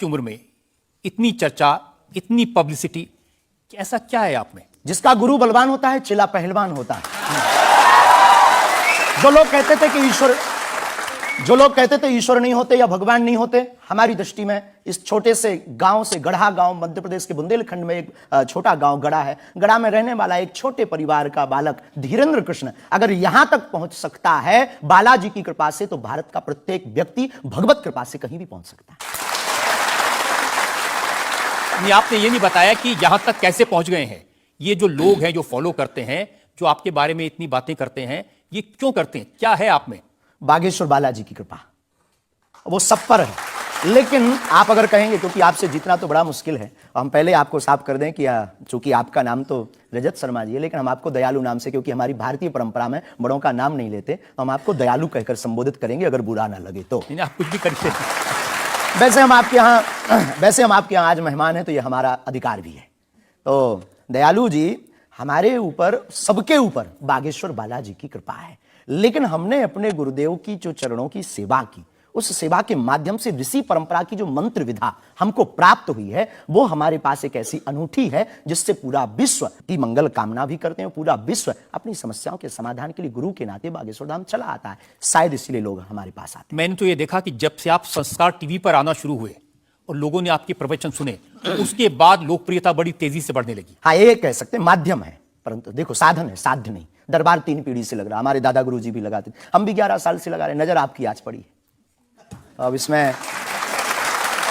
की उम्र में इतनी चर्चा, इतनी पब्लिसिटी, ऐसा क्या है आप में? जिसका गुरु बलवान होता है, चिल्ला पहलवान होता है। जो लोग कहते थे ईश्वर नहीं होते या भगवान नहीं होते, हमारी दृष्टि में इस छोटे से गांव से, गढ़ा गांव, मध्य प्रदेश के बुंदेलखंड में एक छोटा गांव गढ़ा है। गढ़ा में रहने वाला एक छोटे परिवार का बालक धीरेन्द्र कृष्ण अगर यहां तक पहुंच सकता है बालाजी की कृपा से, तो भारत का प्रत्येक व्यक्ति भगवत कृपा से कहीं भी पहुंच सकता है। आपने ये नहीं बताया कि यहां तक कैसे पहुंच गए हैं। ये जो लोग हैं, जो फॉलो करते हैं, जो आपके बारे में इतनी बातें करते हैं, ये क्यों करते हैं? क्या है आप में? बागेश्वर बालाजी की कृपा, वो सब पर है। लेकिन आप अगर कहेंगे, क्योंकि आपसे जीतना तो बड़ा मुश्किल है, हम पहले आपको साफ कर दें कि चूंकि आपका नाम तो रजत शर्मा जी है, लेकिन हम आपको दयालु नाम से, क्योंकि हमारी भारतीय परंपरा में बड़ों का नाम नहीं लेते, तो हम आपको दयालु कहकर संबोधित करेंगे, अगर बुरा ना लगे तो। आप कुछ भी करिए। वैसे हम आपके यहाँ आज मेहमान हैं, तो ये हमारा अधिकार भी है। तो दयालु जी, हमारे ऊपर, सबके ऊपर बागेश्वर बालाजी की कृपा है। लेकिन हमने अपने गुरुदेव की जो चरणों की सेवा की, उस सेवा के माध्यम से ऋषि परंपरा की जो मंत्र विधा हमको प्राप्त हुई है, वो हमारे पास एक ऐसी अनूठी है जिससे पूरा विश्व की मंगल कामना भी करते हैं। पूरा विश्व अपनी समस्याओं के समाधान के लिए गुरु के नाते बागेश्वर धाम चला आता है। शायद इसलिए लोग हमारे पास आते हैं। मैंने तो ये देखा कि जब से आप संस्कार टीवी पर आना शुरू हुए और लोगों ने आपके प्रवचन सुने, उसके बाद लोकप्रियता बड़ी तेजी से बढ़ने लगी। हाँ, ये कह सकते हैं माध्यम है, परंतु देखो साधन है, साध्य नहीं। दरबार 3 पीढ़ी से लग रहा, हमारे दादा गुरु जी भी लगाते थे, हम भी 11 साल से लगा रहे। नजर आपकी आज पड़ी है अब इसमें,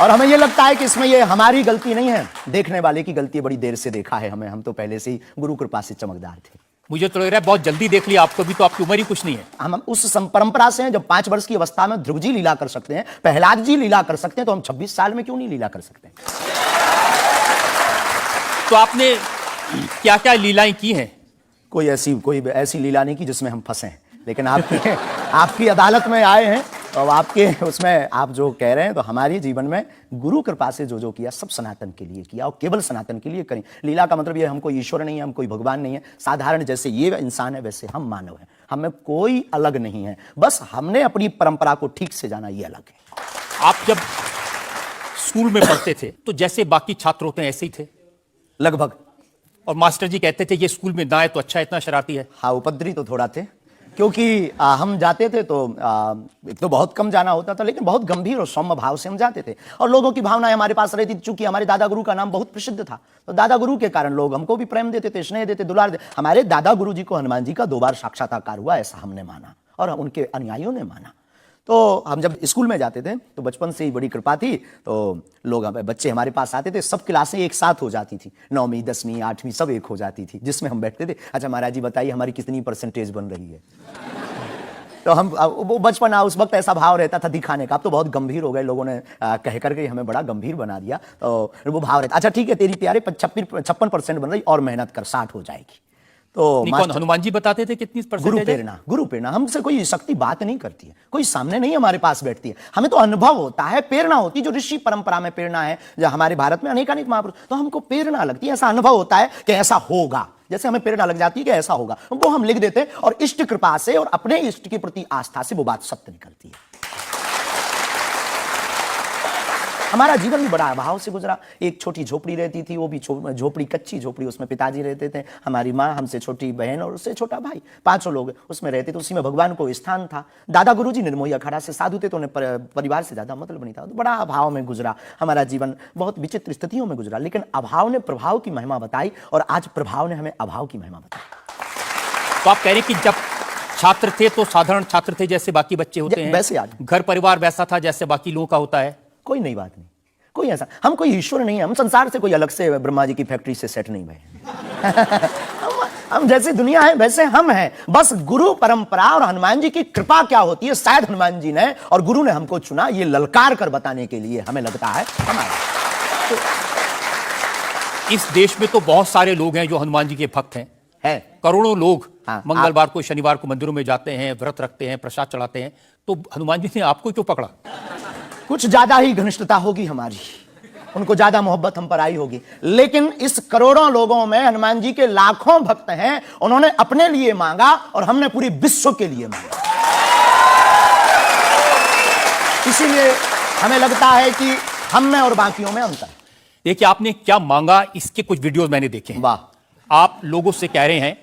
और हमें ये लगता है कि इसमें ये हमारी गलती नहीं है, देखने वाले की गलती है। बड़ी देर से देखा है हमें, हम तो पहले से ही गुरु कृपा से चमकदार थे। मुझे तो लग रहा है बहुत जल्दी देख लिया आपको भी, तो आपकी उम्र ही कुछ नहीं है। हम उस परंपरा से हैं, जब 5 वर्ष की अवस्था में ध्रुव जी लीला कर सकते हैं, प्रहलाद जी लीला कर सकते हैं, तो हम 26 साल में क्यों नहीं लीला कर सकते? तो आपने क्या क्या लीलाएं की हैं? कोई ऐसी लीला नहीं की जिसमें हम फंसे हैं। लेकिन आपकी अदालत में आए हैं, और आपके उसमें आप जो कह रहे हैं, तो हमारे जीवन में गुरु कृपा से जो किया, सब सनातन के लिए किया, और केवल सनातन के लिए करें। लीला का मतलब ये, हम कोई ईश्वर नहीं है, हम कोई भगवान नहीं है। साधारण जैसे ये इंसान है, वैसे हम मानव हैं, हमें कोई अलग नहीं है। बस हमने अपनी परंपरा को ठीक से जाना, ये अलग है। आप जब स्कूल में पढ़ते थे, तो जैसे बाकी छात्र होते हैं ऐसे ही थे लगभग, और मास्टर जी कहते थे ये स्कूल में ना है तो अच्छा, इतना शरारती है? हाँ, उपद्रवी तो थोड़ा थे, क्योंकि हम जाते थे तो एक तो बहुत कम जाना होता था, लेकिन बहुत गंभीर और सौम्य भाव से हम जाते थे, और लोगों की भावनाएं हमारे पास रहती थी। चूंकि हमारे दादा गुरु का नाम बहुत प्रसिद्ध था, तो दादा गुरु के कारण लोग हमको भी प्रेम देते थे, स्नेह देते, दुलार देते। हमारे दादा गुरु जी को हनुमान जी का 2 बार साक्षात्कार हुआ, ऐसा हमने माना, और उनके अनुयायियों ने माना। तो हम जब स्कूल में जाते थे, तो बचपन से ही बड़ी कृपा थी, तो लोग, बच्चे हमारे पास आते थे, सब क्लासें एक साथ हो जाती थी, 9वीं 10वीं 8वीं सब एक हो जाती थी, जिसमें हम बैठते थे, अच्छा महाराज जी बताइए हमारी कितनी परसेंटेज बन रही है। तो हम, वो बचपन, उस वक्त ऐसा भाव रहता था दिखाने का। अब तो बहुत गंभीर हो गए, लोगों ने कह करके हमें बड़ा गंभीर बना दिया। तो वो भाव रहता, अच्छा ठीक है तेरी प्यारे 56% बन रही, और मेहनत कर, 60 हो जाएगी। तो कौन, हनुमान जी बताते थे कितनी परसेंटेज? गुरु प्रेरणा हमसे कोई शक्ति बात नहीं करती है, कोई सामने नहीं हमारे पास बैठती है, हमें तो अनुभव होता है, प्रेरणा होती है। जो ऋषि परंपरा में प्रेरणा है, जो हमारे भारत में अनेकानेक महापुरुष, तो हमको प्रेरणा लगती है, ऐसा अनुभव होता है कि ऐसा होगा, जैसे हमें प्रेरणा लग जाती है कि ऐसा होगा, वो हम लिख देते हैं, और इष्ट कृपा से और अपने इष्ट के प्रति आस्था से वो बात सत्य निकलती है। हमारा जीवन भी बड़ा अभाव से गुजरा। एक छोटी झोपड़ी रहती थी, वो भी झोपड़ी, कच्ची झोपड़ी, उसमें पिताजी रहते थे, हमारी माँ, हमसे छोटी बहन और उससे छोटा भाई, 5 लोग उसमें रहते थे। उसी में भगवान को स्थान था। दादा गुरु जी निर्मोही अखाड़ा से साधु थे, तो उन्हें परिवार से ज्यादा मतलब नहीं था। तो बड़ा अभाव में गुजरा हमारा जीवन, बहुत विचित्र स्थितियों में गुजरा। लेकिन अभाव ने प्रभाव की महिमा बताई, और आज प्रभाव ने हमें अभाव की महिमा बताई। तो आप कह रहे कि जब छात्र थे तो साधारण छात्र थे, जैसे बाकी बच्चे होते हैं, वैसे आज घर परिवार वैसा था जैसे बाकी लोगों का होता है? कोई नई बात नहीं, कोई ऐसा, हम कोई ईश्वर नहीं है, हम संसार से कोई अलग से ब्रह्मा जी की फैक्ट्री से सेट नहीं भरे। हम जैसे दुनिया है वैसे हम हैं। बस गुरु परंपरा और हनुमान जी की कृपा क्या होती है, शायद हनुमान जी ने और गुरु ने हमको चुना, ये ललकार कर बताने के लिए, हमें लगता है हमारा। तो इस देश में तो बहुत सारे लोग हैं जो हनुमान जी के भक्त हैं, करोड़ों लोग। हाँ, मंगलवार को, शनिवार को मंदिरों में जाते हैं, व्रत रखते हैं, प्रसाद चढ़ाते हैं, तो हनुमान जी ने आपको क्यों पकड़ा? कुछ ज्यादा ही घनिष्ठता होगी हमारी, उनको ज्यादा मोहब्बत हम पर आई होगी। लेकिन इस करोड़ों लोगों में हनुमान जी के लाखों भक्त हैं, उन्होंने अपने लिए मांगा और हमने पूरी विश्व के लिए मांगा। इसीलिए हमें लगता है कि हम में और बाकियों में अंतर। देखिए आपने क्या मांगा, इसके कुछ वीडियोस मैंने देखे हैं। वाह। आप लोगों से कह रहे हैं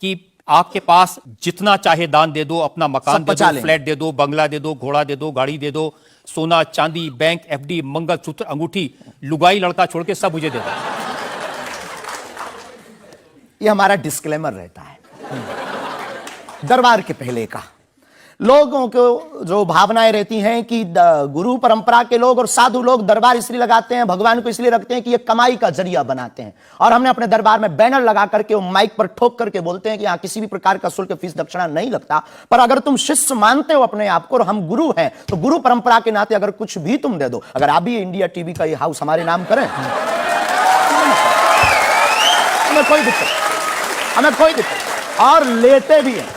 कि आपके पास जितना चाहे दान दे दो, अपना मकान सब दे बचा दो, लेंगे। फ्लैट दे दो, बंगला दे दो, घोड़ा दे दो, गाड़ी दे दो, सोना चांदी, बैंक, एफडी, मंगलसूत्र, अंगूठी, लुगाई लड़का छोड़ के सब मुझे दे दो। ये हमारा डिस्क्लेमर रहता है दरबार के पहले का। लोगों को जो भावनाएं रहती हैं कि गुरु परंपरा के लोग और साधु लोग दरबार इसलिए लगाते हैं, भगवान को इसलिए रखते हैं कि ये कमाई का जरिया बनाते हैं। और हमने अपने दरबार में बैनर लगा करके वो माइक पर ठोक करके बोलते हैं कि यहाँ किसी भी प्रकार का शुल्क, फीस, दक्षिणा नहीं लगता। पर अगर तुम शिष्य मानते हो अपने आप को और हम गुरु हैं, तो गुरु परंपरा के नाते अगर कुछ भी तुम दे दो, अगर आप भी इंडिया टीवी का ये हाउस हमारे नाम करें, हमें कोई दिक्कत, और लेते भी हैं।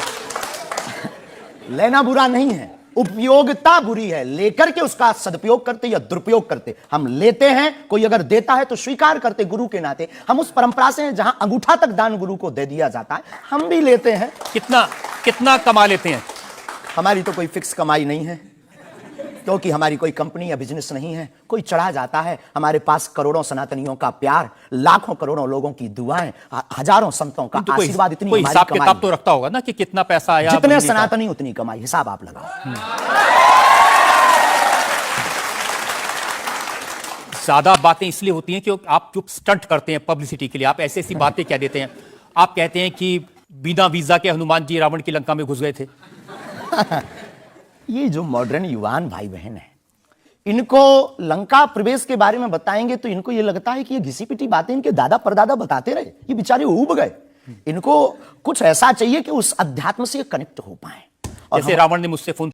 लेना बुरा नहीं है, उपयोगिता बुरी है। लेकर के उसका सदुपयोग करते या दुरुपयोग करते। हम लेते हैं, कोई अगर देता है तो स्वीकार करते गुरु के नाते। हम उस परंपरा से हैं जहां अंगूठा तक दान गुरु को दे दिया जाता है, हम भी लेते हैं। कितना कमा लेते हैं? हमारी तो कोई फिक्स कमाई नहीं है, क्योंकि हमारी कोई कंपनी या बिजनेस नहीं है। कोई चढ़ा जाता है, हमारे पास करोड़ों सनातनियों का प्यार, लाखों करोड़ों लोगों की दुआएं, हजारों संतों का आशीर्वाद, इतनी कोई हमारी हिसाब कमाई किताब तो रखता होगा ना कि कितना पैसा आया। जितने सनातनी उतनी कमाई, हिसाब आप लगाओ। ज्यादा बातें इसलिए होती हैं कि आप जो स्टंट करते हैं पब्लिसिटी के लिए, आप ऐसी ऐसी बातें कह देते हैं। आप कहते हैं कि बिना वीजा के हनुमान जी रावण की लंका में घुस गए थे। ये जो मॉडर्न युवान भाई बहन है, इनको लंका प्रवेश के बारे में बताएंगे तो इनको ये लगता है कि ये घिसी पिटी बातें इनके दादा परदादा बताते रहे, ये बेचारे ऊब गए। इनको कुछ ऐसा चाहिए कि उस अध्यात्म से कनेक्ट हो पाए। जैसे रावण ने मुझसे फोन